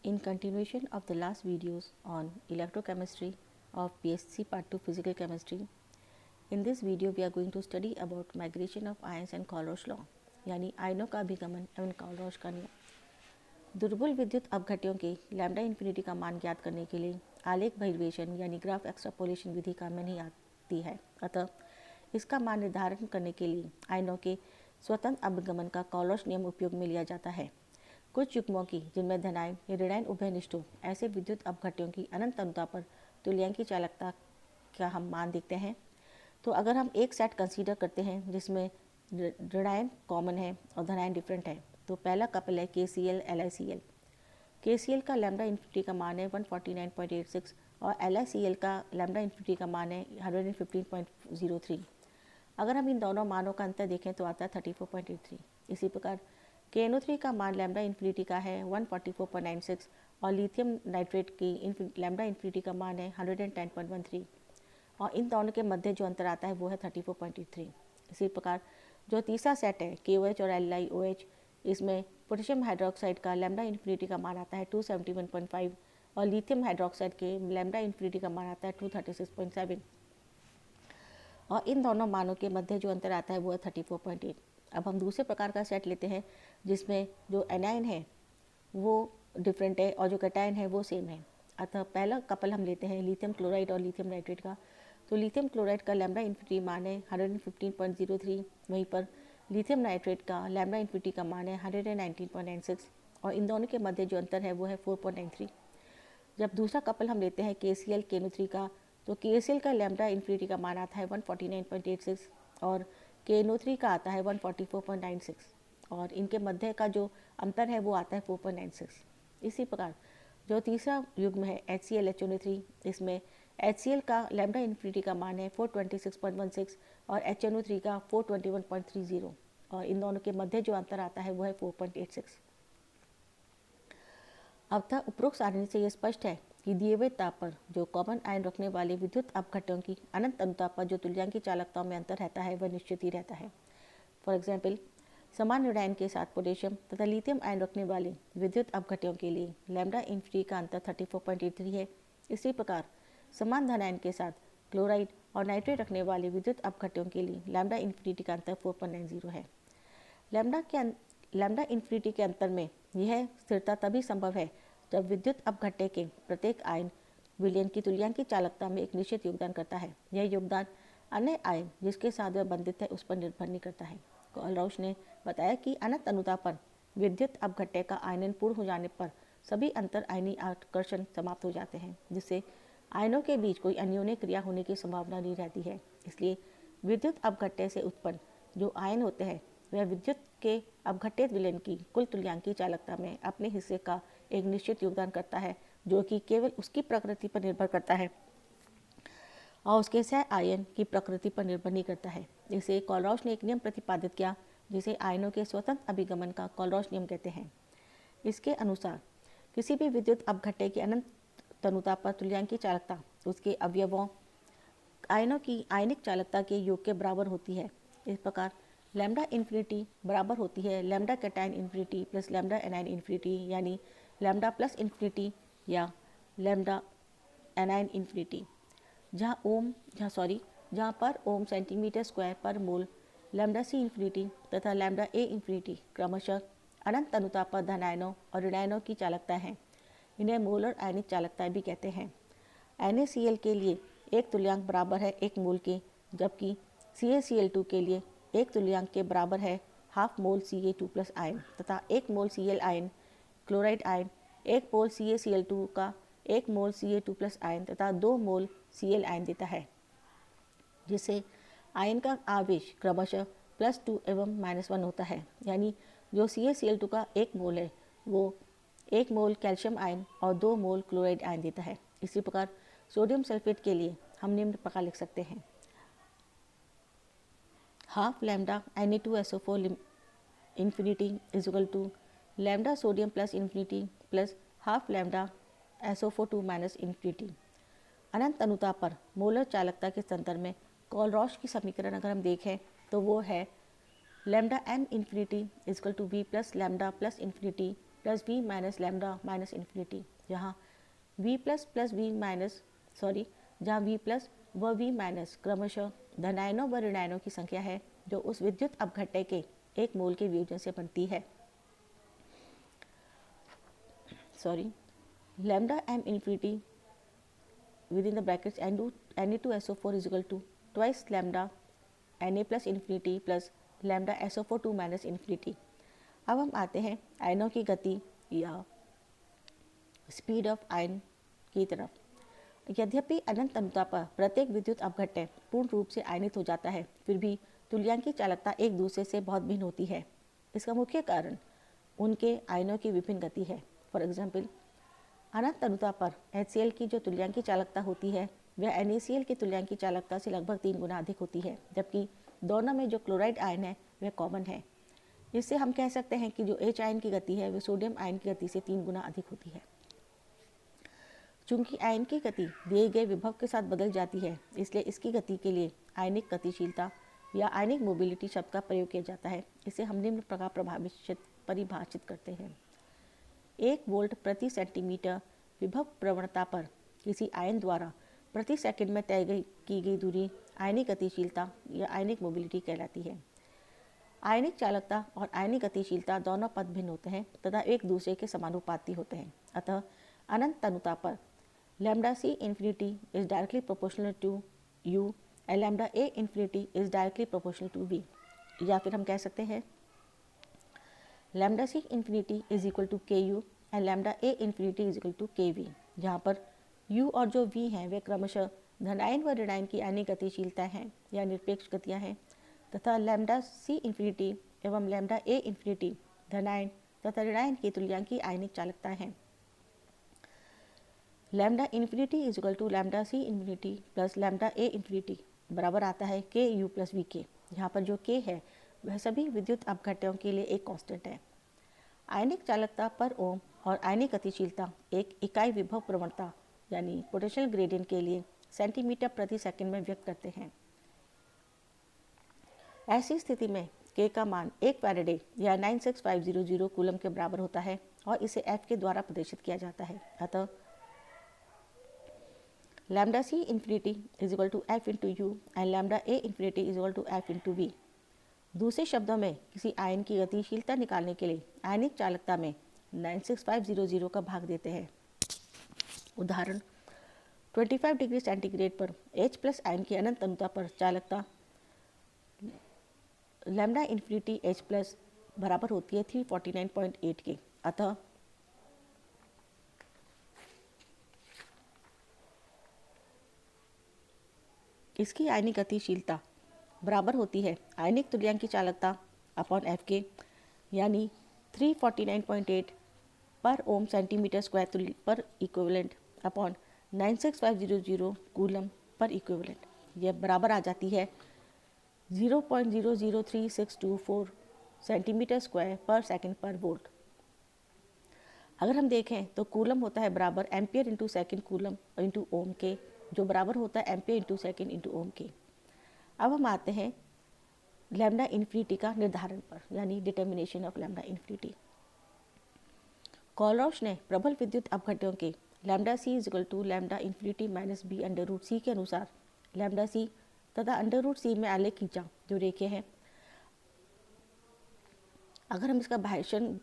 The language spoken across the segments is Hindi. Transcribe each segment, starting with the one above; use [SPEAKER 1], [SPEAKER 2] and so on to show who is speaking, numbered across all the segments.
[SPEAKER 1] In continuation of the last videos on electrochemistry of PSC Part 2 Physical Chemistry, in this video we are going to study about migration of ions and Color's law, यानी आयनों का अभिगमन एवं कॉलरॉश का नियम। दुर्बल विद्युत अपघट्यों के लैम्डा इन्फिनिटी का मान ज्ञात करने के लिए आलेख बहिर्वेशन यानी ग्राफ एक्सट्रापोलेशन विधि काम में नहीं आती है, अतः इसका मान निर्धारण करने के लिए आयनों के स्वतंत्र अपगमन का कॉलरॉश नियम उपयोग में लिया जाता है। कुछ युग्मों की जिनमें धनायन या ऋणायन उभयनिष्ठ हो ऐसे विद्युत अपघट्यों की अनंत अनुता पर तुल्यांकी चालकता का हम मान देखते हैं। तो अगर हम एक सेट कंसीडर करते हैं जिसमें ऋणायन कॉमन है और धनायन डिफरेंट है, तो पहला कपल है KCl LiCl। KCl का लैम्डा इन्फिनिटी का मान है 149.86 और LiCl का लैम्डा इन्फिनिटी का मान है 115.03। अगर हम इन दोनों मानों का अंतर देखें तो आता है 34.83। इसी प्रकार KNO3 का मान लैम्डा इन्फिनिटी का है 144.96 और लिथियम नाइट्रेट की लैम्डा इन्फिनिटी का मान है 110.13 और इन दोनों के मध्य जो अंतर आता है वो है 34.83। इसी प्रकार जो तीसरा सेट है KOH और LiOH, इसमें पोटेशियम हाइड्रोक्साइड का लैम्डा इन्फिनिटी का मान आता है 271.5 और लिथियम हाइड्रोक्साइड के लैम्डा इन्फिनिटी का मान आता है 236.7 और इन दोनों मानों के मध्य जो अंतर आता है वो है 34.8। अब हम दूसरे प्रकार का सेट लेते हैं जिसमें जो एनायन है वो डिफरेंट है और जो कैटायन है वो सेम है। अतः पहला कपल हम लेते हैं लिथियम क्लोराइड और लिथियम नाइट्रेट का। तो लिथियम क्लोराइड का लैम्डा इन्फिनिटी मान है 115.03, वहीं पर लिथियम नाइट्रेट का लैम्डा इन्फिनिटी का मान है 119.96 और इन दोनों के मध्य जो अंतर है वो है 4.93। जब दूसरा कपल हम लेते हैं KCl KNO3 का, तो KCl का लैम्डा इन्फिनिटी का मान आता है 149.86 और KNO3 का आता है 144.96 और इनके मध्य का जो अंतर है वो आता है 4.96। इसी प्रकार जो तीसरा युग्म है HCl HNO3, इसमें HCl का लैम्डा इन्फिनिटी का मान है 426.16 और HNO3 का 421.30 और इन दोनों के मध्य जो अंतर आता है वो है 4.86। अब तक उपरोक्त सारणी से यह स्पष्ट है कि दिए हुए ताप पर जो कॉमन आयन रखने वाले विद्युत अपघट्यों की अनंत अनुताप पर जो तुल्यांकी चालकताओं में अंतर रहता है वह निश्चित ही रहता है। फॉर एग्जाम्पल, समान ऋणायन के साथ पोटेशियम तथा लिथियम आयन रखने वाले विद्युत अपघट्यों के लिए लैम्डा इन्फिनिटी का अंतर 34.83 है। इसी प्रकार समान धनायन के साथ क्लोराइड और नाइट्रेट रखने वाले विद्युत अपघट्यों के लिए लैम्डा इन्फिनिटी का अंतर 4.90 है। लैम्डा इन्फिनिटी के अंतर में यह स्थिरता तभी संभव है जब विद्युत अपघट्य के प्रत्येक आयन विलयन की तुल्यांकी चालकता में एक निश्चित योगदान करता है। यह योगदान अन्य आयन जिसके साथ वह बंधित है उस पर निर्भर नहीं करता है। कॉलरॉश ने बताया कि अनंत अनुताप पर विद्युत अपघट्य का आयनन पूर्ण हो जाने पर सभी अंतर आयनी आकर्षण समाप्त हो जाते हैं, जिससे आयनों के बीच कोई अन्योन्य क्रिया होने की संभावना नहीं रहती है। इसलिए विद्युत अपघट्य से उत्पन्न जो आयन होते हैं वह विद्युत के अपघटित विलयन की कुल तुल्यांकी चालकता में अपने हिस्से का एक निश्चित योगदान करता है, जो कि केवल उसकी प्रकृति पर निर्भर करता है और उसके सह आयन की प्रकृति पर निर्भर नहीं करता है। इसे कॉलरॉश ने एक नियम प्रतिपादित किया जिसे आयनों के स्वतंत्र अभिगमन का कॉलरॉश नियम कहते हैं। इसके अनुसार किसी भी विद्युत अपघट्य की अनंत तनुता पर तुल्यांकी चालकता उसके अवयवों आयनों की आयनिक चालकता के योग के बराबर होती है। इस प्रकार लैम्डा इन्फिनिटी बराबर होती है lambda cation infinity plus lambda anion infinity, यानी लैम्डा प्लस इन्फिनिटी या लैम्डा एनायन इन्फिनिटी, जहाँ पर ओम सेंटीमीटर स्क्वायर पर मोल लैम्डा C इन्फिनिटी तथा लैम्डा A इन्फिनिटी क्रमशः अनंत अनुताप पर धनायनों और ऋणायनों की चालकता है। इन्हें मोलर आयनिक चालकताएं भी कहते हैं। NaCl के लिए एक तुल्यांक बराबर है 1 मोल के, जबकि CaCl2 के लिए एक तुल्यांक के बराबर है half mole Ca2 plus ion तथा 1 मोल Cl आयन क्लोराइड आयन, 1 मोल CaCl2 का 1 मोल Ca2 प्लस आयन तथा 2 मोल Cl आयन देता है, जिससे आयन का आवेश क्रमशः +2 एवं -1 होता है। यानी जो CaCl2 का 1 मोल है वो 1 मोल कैल्शियम आयन और 2 मोल क्लोराइड आयन देता है। इसी प्रकार सोडियम सल्फेट के लिए हम निम्न प्रकार लिख सकते हैं: half lambda Na2SO4 infinity is equal to lambda sodium plus infinity plus half lambda SO4 minus infinity. अनंत अनुताप पर मोलर चालकता के संदर्भ में कॉलरॉश की समीकरण अगर हम देखें तो वो है lambda M infinity is equal to V plus lambda plus infinity plus V minus lambda minus infinity, जहाँ V plus plus V minus जहाँ वी प्लस व वी माइनस क्रमशः धनायनों व ऋणायनों की संख्या है जो उस विद्युत अपघट्य के एक मोल के वियोजन से बनती है। Lambda M infinity within the brackets Na2SO4 is equal to twice lambda Na plus infinity plus lambda SO4 2 minus infinity। अब हम आते हैं आयनों की गति या स्पीड ऑफ आयन की तरफ। यद्यपि अनंत अनुता पर प्रत्येक विद्युत अपघट्य पूर्ण रूप से आयनित हो जाता है, फिर भी तुल्यांकी चालकता एक दूसरे से बहुत भिन्न होती है। इसका मुख्य कारण उनके आयनों की विभिन्न गति है। फॉर एग्जाम्पल, अनंत अनुता पर HCl की जो तुल्यांकी चालकता होती है वह NaCl की तुल्यांकी चालकता से लगभग 3 गुना अधिक होती है, जबकि दोनों में जो क्लोराइड आयन है वह कॉमन है। इससे हम कह सकते हैं कि जो H आयन की गति है वह सोडियम आयन की गति से 3 गुना अधिक होती है। चूंकि आयन की गति दिए गए विभव के साथ बदल जाती है, इसलिए इसकी गति के लिए आयनिक गतिशीलता या आयनिक मोबिलिटी शब्द का प्रयोग किया जाता है। इसे हम निम्न प्रकार परिभाषित करते हैं। 1 वोल्ट प्रति सेंटीमीटर विभव प्रवणता पर किसी आयन द्वारा प्रति सेकंड में तय की गई दूरी आयनिक गतिशीलता या आयनिक मोबिलिटी कहलाती है। आयनिक चालकता और आयनिक गतिशीलता दोनों पद भिन्न होते हैं तथा एक दूसरे के समानुपाती होते हैं। अतः अनंत अनुता पर lambda C infinity is directly proportional to U and lambda A infinity is directly proportional to V। या फिर हम कह सकते हैं lambda C infinity is equal to KU and lambda A infinity is equal to KV, जहाँ पर U और जो V हैं वे क्रमशः धनायन व ऋणायन की आयनिक गतिशीलता हैं या निरपेक्ष गतियाँ हैं, तथा लैम्डा C infinity एवं लैम्डा A infinity धनायन तथा ऋणायन की तुल्यांकी आयनिक चालकता हैं। Lambda infinity is equal to lambda C infinity plus lambda A infinity बराबर आता है KU प्लस VK, जहाँ पर जो K है वह सभी विद्युत अपघट्यों के लिए एक कांस्टेंट है। आयनिक चालकता पर ओम और आयनिक गतिशीलता एक इकाई विभव प्रवणता यानी पोटेंशियल ग्रेडियंट के लिए सेंटीमीटर प्रति सेकंड में व्यक्त करते हैं। ऐसी स्थिति में K का मान 1 फैराडे या 96500 कूलम के बराबर होता है और इसे F के द्वारा प्रदर्शित किया जाता है। अतः lambda C infinity is equal to F into U and lambda A infinity is equal to F into V। दूसरे शब्दों में किसी आयन की गतिशीलता निकालने के लिए आयनिक चालकता में 96500 का भाग देते हैं। उदाहरण 25 डिग्री सेंटीग्रेड पर H प्लस आयन की अनंत अनुता पर चालकता लैम्डा इन्फिनिटी H प्लस बराबर होती है 349.8 के। अतः इसकी आयनिक गतिशीलता बराबर होती है आयनिक तुल्यांकी चालकता अपॉन Fk, यानी 349.8 पर ओम सेंटीमीटर स्क्वायर पर इक्विवेलेंट अपॉन 96500 कूलम पर इक्विवेलेंट। यह बराबर आ जाती है 0.003624 सेंटीमीटर स्क्वायर पर सेकंड पर वोल्ट। अगर हम देखें तो कूलम होता है बराबर ampere into second coulomb into ohm के, जो बराबर होता है ampere into second into ohm के। अब हम आते हैं लैम्डा इन्फिनिटी का निर्धारण पर, यानी determination of lambda infinity. Kohlrausch ने प्रबल विद्युत अपघट्यों के lambda C is equal to lambda infinity minus B under root C के अनुसार लैम्डा C तथा अंडर रूट C में आलेख खींचा जो रेखे हैं। अगर हम इसका भाषण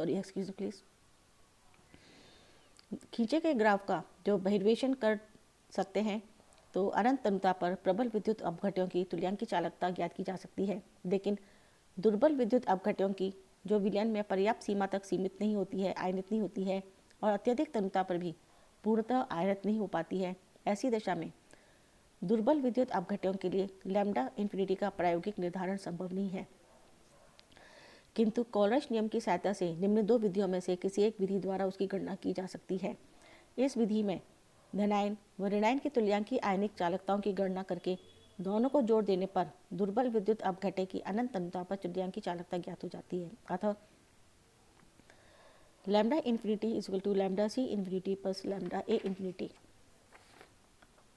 [SPEAKER 1] एक्सक्यूज प्लीज खींचे गए ग्राफ का जो बहिर्वेशन कर सकते हैं तो अनंत अनुता पर प्रबल विद्युत अपघट्यों की तुल्यांकी चालकता ज्ञात की जा सकती है, लेकिन दुर्बल विद्युत अपघट्यों की जो विलयन में पर्याप्त सीमा तक सीमित नहीं होती है, आयनित नहीं होती है और अत्यधिक तनुता पर भी पूर्णतः आयनित नहीं हो पाती है, ऐसी दशा में दुर्बल विद्युत अपघट्यों के लिए लैम्डा इन्फिनिटी का प्रायोगिक निर्धारण संभव नहीं है। किंतु कोलरॉश नियम की सहायता से निम्न दो विधियों में से किसी एक विधि द्वारा उसकी गणना की जा सकती है। इस विधि में धनायन व ऋणायन की तुल्यांकी आयनिक चालकताओं की गणना करके दोनों को जोड़ देने पर दुर्बल विद्युत अपघट्य की अनंत अनुता पर तुल्यांकी चालकता ज्ञात हो जाती है। अतः lambda infinity is equal to lambda C infinity plus lambda A infinity.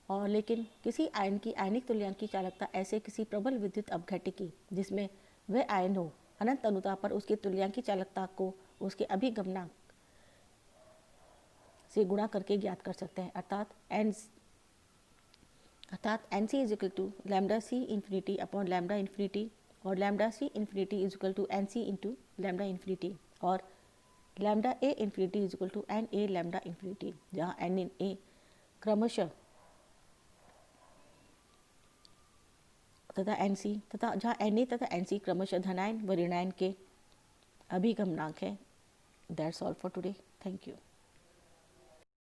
[SPEAKER 1] और लेकिन किसी आयन की आयनिक तुल्यांकी चालकता ऐसे किसी प्रबल विद्युत अपघट्य की जिसमें वह आयन हो अनंत अनुता पर उसकी तुल्यांकी चालकता को उसके अभिगमनांक से गुणा करके ज्ञात कर सकते हैं, अर्थात N C is equal to lambda C infinity upon lambda infinity और lambda C infinity is equal to N C into lambda infinity और lambda A infinity is equal to N A lambda infinity, जहाँ एन इन ए क्रमशः तथा एन सी तथा जहाँ एन ए तथा एन सी क्रमशः धनायन व ऋणायन के अभिगमनांक है। That's all for today. Thank you.